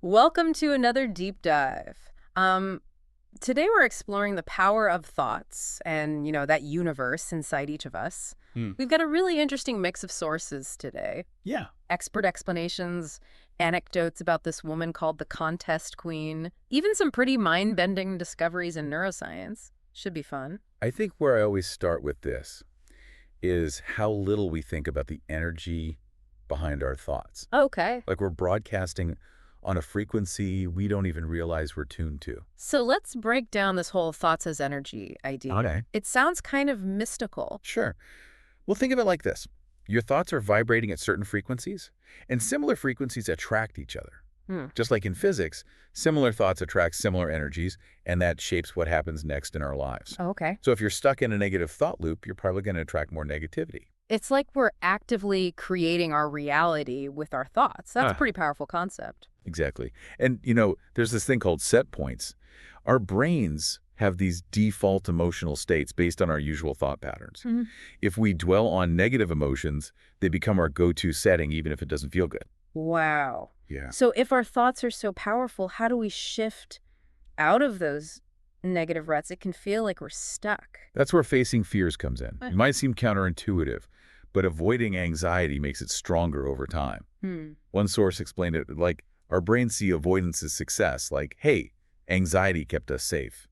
Welcome to another deep dive. Today we're exploring the power of thoughts and, that universe inside each of us. Hmm. We've got a really interesting mix of sources today. Yeah. Expert explanations, anecdotes about this woman called the contest queen, even some pretty mind-bending discoveries in neuroscience. Should be fun. I think where I always start with this is how little we think about the energy behind our thoughts. Okay. Like we're broadcasting on a frequency we don't even realize we're tuned to. So let's break down this whole thoughts as energy idea. Okay. It sounds kind of mystical. Sure. Well, think of it like this. Your thoughts are vibrating at certain frequencies, and similar frequencies attract each other. Hmm. Just like in physics, similar thoughts attract similar energies, and that shapes what happens next in our lives. Okay. So if you're stuck in a negative thought loop, you're probably going to attract more negativity. It's like we're actively creating our reality with our thoughts. That's a Ah, pretty powerful concept. exactly. And, there's this thing called set points. Our brains have these default emotional states based on our usual thought patterns. Mhm. If we dwell on negative emotions, they become our go-to setting, even if it doesn't feel good. Wow. Yeah. So if our thoughts are so powerful, how do we shift out of those negative ruts? It can feel like we're stuck. That's where facing fears comes in. Eh. It might seem counterintuitive, but avoiding anxiety makes it stronger over time. Hmm. One source explained it like, our brains see avoidance as success, like, hey, anxiety kept us safe.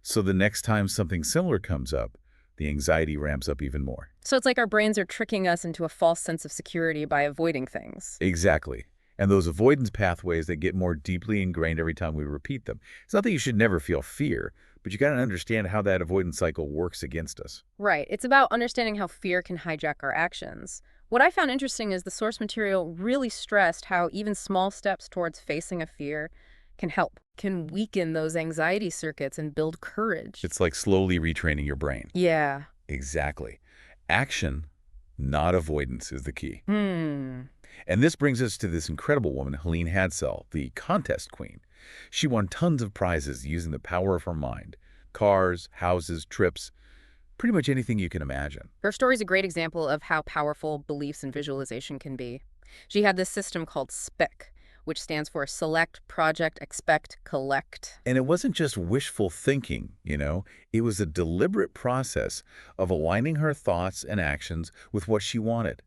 So the next time something similar comes up, the anxiety ramps up even more. So it's like our brains are tricking us into a false sense of security by avoiding things. Exactly. And those avoidance pathways that get more deeply ingrained every time we repeat them. It's not that you should never feel fear, but you got to understand how that avoidance cycle works against us. Right. It's about understanding how fear can hijack our actions. What I found interesting is the source material really stressed how even small steps towards facing a fear can help, can weaken those anxiety circuits and build courage. It's like slowly retraining your brain. Yeah. Exactly. Action, not avoidance, is the key. Hmm. And this brings us to this incredible woman, Helene Hadsell, the contest queen. She won tons of prizes using the power of her mind. Cars, houses, trips, pretty much anything you can imagine. Her story is a great example of how powerful beliefs and visualization can be. She had this system called SPEC, which stands for Select, Project, Expect, Collect. And it wasn't just wishful thinking. It was a deliberate process of aligning her thoughts and actions with what she wanted.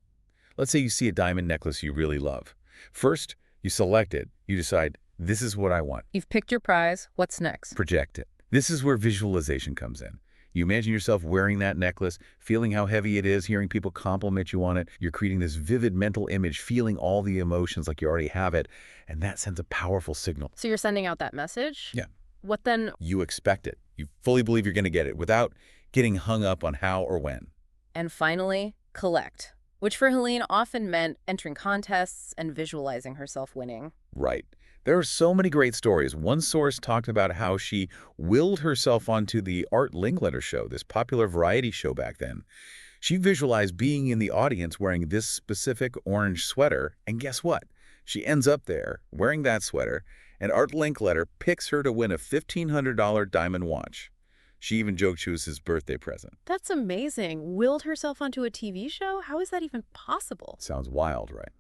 Let's say you see a diamond necklace you really love. First, you select it. You decide, this is what I want. You've picked your prize. What's next? Project it. This is where visualization comes in. You imagine yourself wearing that necklace, feeling how heavy it is, hearing people compliment you on it. You're creating this vivid mental image, feeling all the emotions like you already have it, and that sends a powerful signal. So you're sending out that message? Yeah. What then? You expect it. You fully believe you're going to get it without getting hung up on how or when. And finally, collect, which for Helene often meant entering contests and visualizing herself winning. Right. There are so many great stories. One source talked about how she willed herself onto the Art Linkletter show, this popular variety show back then. She visualized being in the audience wearing this specific orange sweater, and guess what? She ends up there wearing that sweater, and Art Linkletter picks her to win a $1,500 diamond watch. She even joked she was his birthday present. That's amazing. Willed herself onto a TV show? How is that even possible? Sounds wild, right?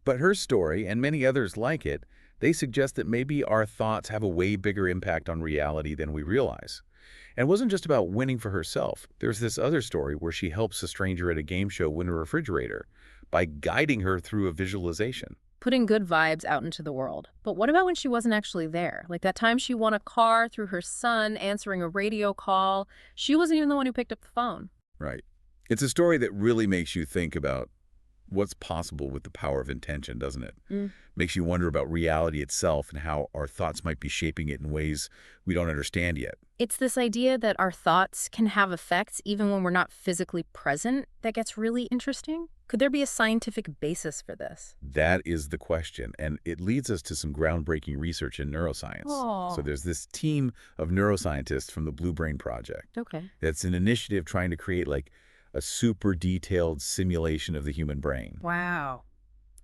But her story, and many others like it, they suggest that maybe our thoughts have a way bigger impact on reality than we realize. And it wasn't just about winning for herself. There's this other story where she helps a stranger at a game show win a refrigerator by guiding her through a visualization. Putting good vibes out into the world. But what about when she wasn't actually there? Like that time she won a car through her son answering a radio call. She wasn't even the one who picked up the phone. Right. It's a story that really makes you think about what's possible with the power of intention, doesn't it? Mm. Makes you wonder about reality itself and how our thoughts might be shaping it in ways we don't understand yet. It's this idea that our thoughts can have effects even when we're not physically present that gets really interesting. Could there be a scientific basis for this? That is the question, and it leads us to some groundbreaking research in neuroscience. Oh. So there's this team of neuroscientists from the Blue Brain Project. Okay. That's an initiative trying to create like a super detailed simulation of the human brain. Wow.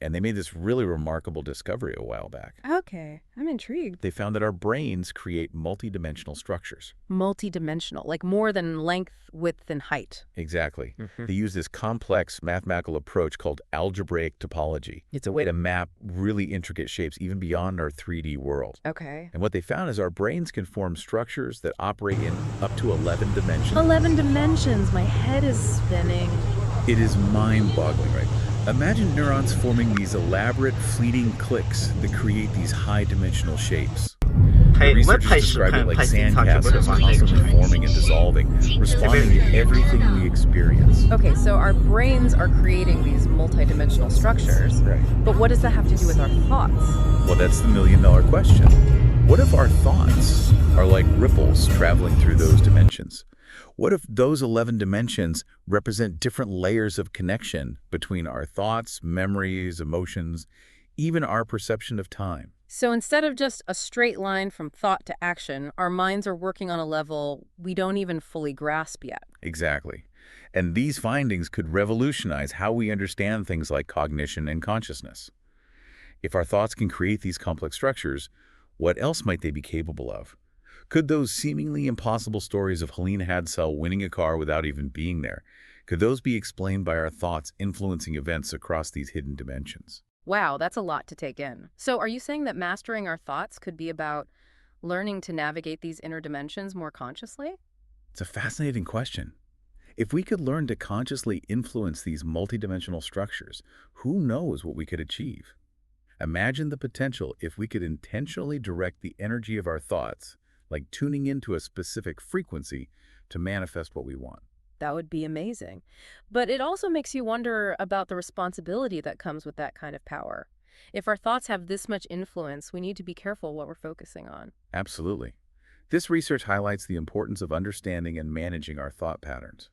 And they made this really remarkable discovery a while back. Okay, I'm intrigued. They found that our brains create multidimensional structures. Multidimensional, like more than length, width, and height. Exactly. They use this complex mathematical approach called algebraic topology. It's a way to map really intricate shapes even beyond our 3D world. Okay. And what they found is our brains can form structures that operate in up to 11 dimensions. 11 dimensions. My head is spinning. It is mind-boggling, right? Imagine neurons forming these elaborate, fleeting clicks that create these high-dimensional shapes. The researchers describe it like sandcastles constantly forming and dissolving, responding to everything we experience. Okay, so our brains are creating these multidimensional structures. Right. But what does that have to do with our thoughts? Well, that's the million-dollar question. What if our thoughts are like ripples traveling through those dimensions? What if those 11 dimensions represent different layers of connection between our thoughts, memories, emotions, even our perception of time? So instead of just a straight line from thought to action, our minds are working on a level we don't even fully grasp yet. Exactly. And these findings could revolutionize how we understand things like cognition and consciousness. If our thoughts can create these complex structures, what else might they be capable of? Could those seemingly impossible stories of Helene Hadsell winning a car without even being there, could those be explained by our thoughts influencing events across these hidden dimensions? Wow, that's a lot to take in. So are you saying that mastering our thoughts could be about learning to navigate these inner dimensions more consciously? It's a fascinating question. If we could learn to consciously influence these multidimensional structures, who knows what we could achieve? Imagine the potential if we could intentionally direct the energy of our thoughts, like tuning into a specific frequency, to manifest what we want. That would be amazing. But it also makes you wonder about the responsibility that comes with that kind of power. If our thoughts have this much influence, we need to be careful what we're focusing on. Absolutely. This research highlights the importance of understanding and managing our thought patterns.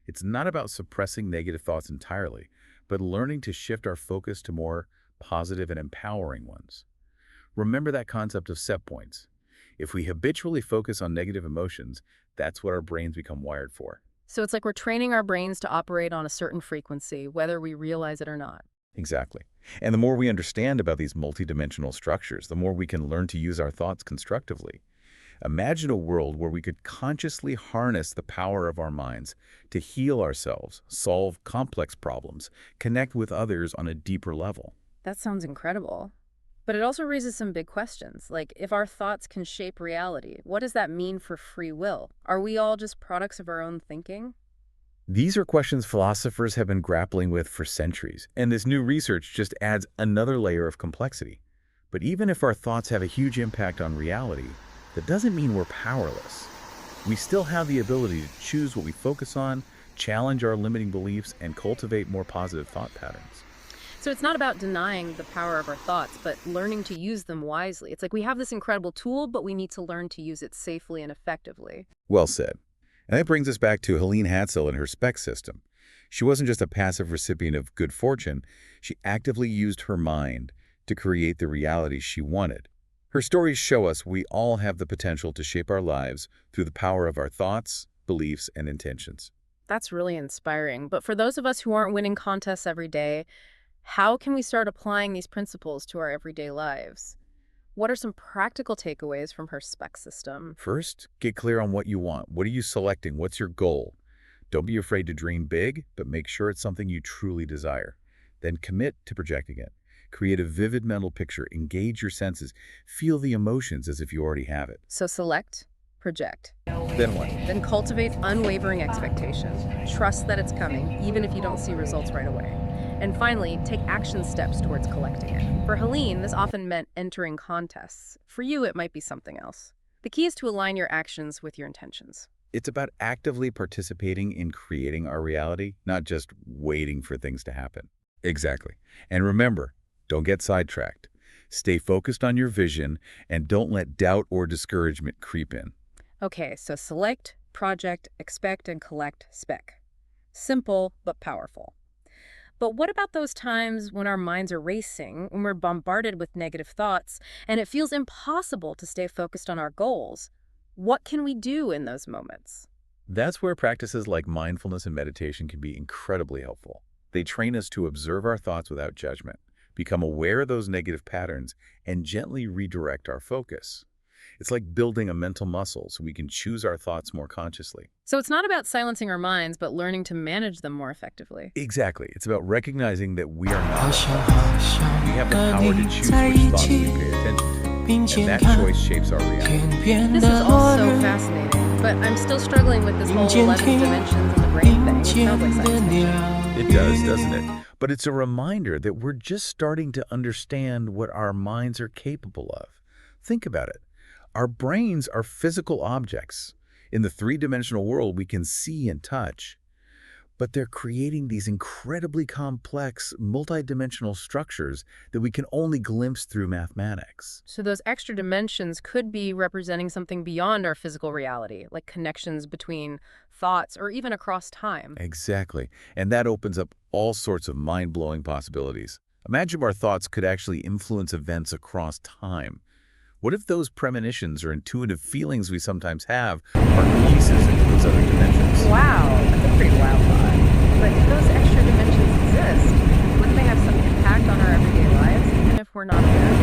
It's not about suppressing negative thoughts entirely, but learning to shift our focus to more positive and empowering ones. Remember that concept of set points. If we habitually focus on negative emotions, that's what our brains become wired for. So it's like we're training our brains to operate on a certain frequency, whether we realize it or not. Exactly. And the more we understand about these multidimensional structures, the more we can learn to use our thoughts constructively. Imagine a world where we could consciously harness the power of our minds to heal ourselves, solve complex problems, connect with others on a deeper level. That sounds incredible. But it also raises some big questions, like if our thoughts can shape reality, what does that mean for free will? Are we all just products of our own thinking? These are questions philosophers have been grappling with for centuries, and this new research just adds another layer of complexity. But even if our thoughts have a huge impact on reality, that doesn't mean we're powerless. We still have the ability to choose what we focus on, challenge our limiting beliefs, and cultivate more positive thought patterns. So it's not about denying the power of our thoughts, but learning to use them wisely. It's like we have this incredible tool, but we need to learn to use it safely and effectively. Well said. And that brings us back to Helene Hadsell and her SPEC system. She wasn't just a passive recipient of good fortune, she actively used her mind to create the reality she wanted. Her stories show us we all have the potential to shape our lives through the power of our thoughts, beliefs, and intentions. That's really inspiring. But for those of us who aren't winning contests every day, how can we start applying these principles to our everyday lives? What are some practical takeaways from her SPEC system? First, get clear on what you want. What are you selecting? What's your goal? Don't be afraid to dream big, but make sure it's something you truly desire. Then commit to projecting it. Create a vivid mental picture. Engage your senses. Feel the emotions as if you already have it. So select, project. Then what? Then cultivate unwavering expectation. Trust that it's coming, even if you don't see results right away. And finally, take action steps towards collecting it. For Helene, this often meant entering contests. For you, it might be something else. The key is to align your actions with your intentions. It's about actively participating in creating our reality, not just waiting for things to happen. Exactly. And remember, don't get sidetracked. Stay focused on your vision and don't let doubt or discouragement creep in. Okay, so select, project, expect, and collect SPEC. Simple, but powerful. But what about those times when our minds are racing, when we're bombarded with negative thoughts, and it feels impossible to stay focused on our goals? What can we do in those moments? That's where practices like mindfulness and meditation can be incredibly helpful. They train us to observe our thoughts without judgment, become aware of those negative patterns, and gently redirect our focus. It's like building a mental muscle so we can choose our thoughts more consciously. So it's not about silencing our minds, but learning to manage them more effectively. Exactly. It's about recognizing that we are not 好 our 想 thoughts. 好想 We have the 和 power to 你 choose 在 which 一 thoughts we 起， pay attention to, 并 and 肩 that 看 choice shapes our reality. 天边 This 的 is all 落 so 日， fascinating, but I'm still struggling with this whole 并肩 11 听 dimensions in the brain 并 thing. It 肩 sounds like 的 science 鸟 fiction. It does, doesn't it? But it's a reminder that we're just starting to understand what our minds are capable of. Think about it. Our brains are physical objects. In the three-dimensional world, we can see and touch. But they're creating these incredibly complex, multidimensional structures that we can only glimpse through mathematics. So those extra dimensions could be representing something beyond our physical reality, like connections between thoughts or even across time. Exactly. And that opens up all sorts of mind-blowing possibilities. Imagine our thoughts could actually influence events across time. What if those premonitions or intuitive feelings we sometimes have are pieces into those other dimensions? Wow, that's a pretty wild thought. But if those extra dimensions exist, wouldn't they have some impact on our everyday lives, even if we're not aware?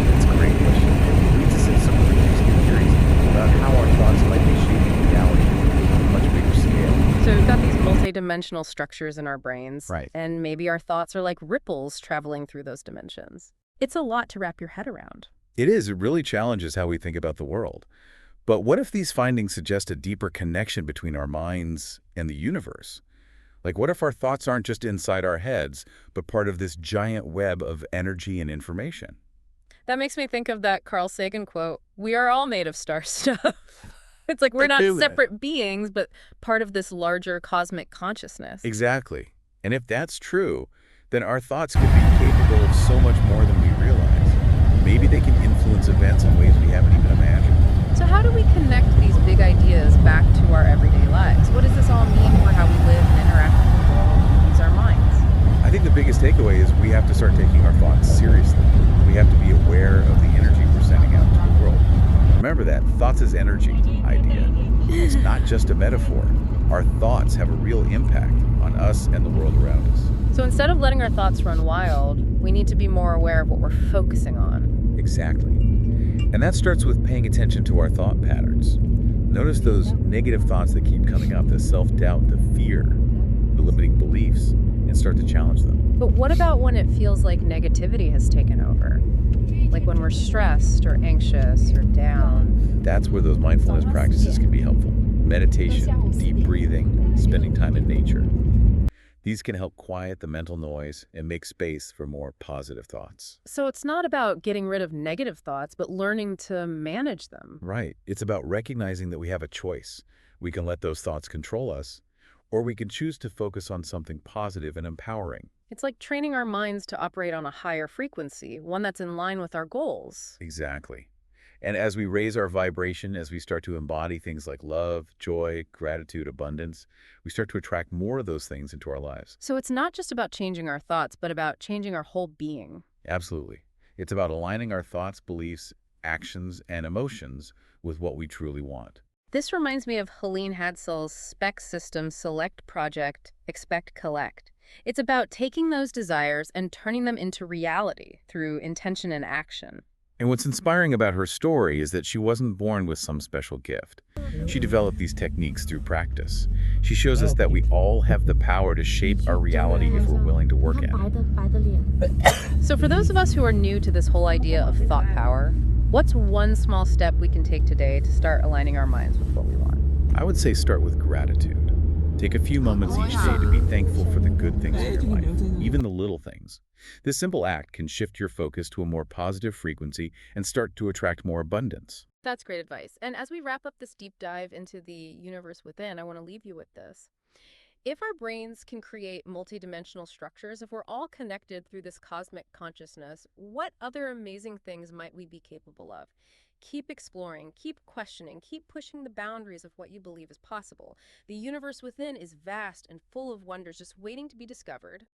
That's a great question. It leads us into some really interesting theories about how our thoughts might be shaping reality on a much bigger scale. So we've got these multidimensional structures in our brains, Right. and maybe our thoughts are like ripples traveling through those dimensions. It's a lot to wrap your head around. It is. It really challenges how we think about the world. But what if these findings suggest a deeper connection between our minds and the universe? Like, what if our thoughts aren't just inside our heads, but part of this giant web of energy and information? That makes me think of that Carl Sagan quote, "We are all made of star stuff." It's like we're not Do it. separate beings, but part of this larger cosmic consciousness. Exactly. And if that's true, then our thoughts could be capable of so much more than we realize. Maybe they can influence events in ways we haven't even imagined. So how do we connect these big ideas back to our everyday lives? What does this all mean for how we live and interact with the world and use our minds? I think the biggest takeaway is we have to start taking our thoughts seriously. We have to be aware of the energy we're sending out to the world. Remember that thoughts as energy idea. It's not just a metaphor. Our thoughts have a real impact on us and the world around us. So instead of letting our thoughts run wild, we need to be more aware of what we're focusing on. Exactly. And that starts with paying attention to our thought patterns. Notice those negative thoughts that keep coming up, the self-doubt, the fear, the limiting beliefs, and start to challenge them. But what about when it feels like negativity has taken over? Like when we're stressed or anxious or down? That's where those mindfulness practices can be helpful. Meditation, deep breathing, spending time in nature. These can help quiet the mental noise and make space for more positive thoughts. So it's not about getting rid of negative thoughts, but learning to manage them. Right. It's about recognizing that we have a choice. We can let those thoughts control us, or we can choose to focus on something positive and empowering. It's like training our minds to operate on a higher frequency, one that's in line with our goals. Exactly. And as we raise our vibration, as we start to embody things like love, joy, gratitude, abundance, we start to attract more of those things into our lives. So it's not just about changing our thoughts, but about changing our whole being. Absolutely. It's about aligning our thoughts, beliefs, actions, and emotions with what we truly want. This reminds me of Helene Hadsel's spec system select project, expect, collect. It's about taking those desires and turning them into reality through intention and action. And what's inspiring about her story is that she wasn't born with some special gift. She developed these techniques through practice. She shows us that we all have the power to shape our reality if we're willing to work at it. So for those of us who are new to this whole idea of thought power, what's one small step we can take today to start aligning our minds with what we want? I would say start with gratitude. Take a few moments each day to be thankful for the good things in your life, even the little things. This simple act can shift your focus to a more positive frequency and start to attract more abundance. That's great advice. And as we wrap up this deep dive into the universe within, I want to leave you with this. If our brains can create multidimensional structures, if we're all connected through this cosmic consciousness, what other amazing things might we be capable of? Keep exploring, keep questioning, keep pushing the boundaries of what you believe is possible. The universe within is vast and full of wonders just waiting to be discovered.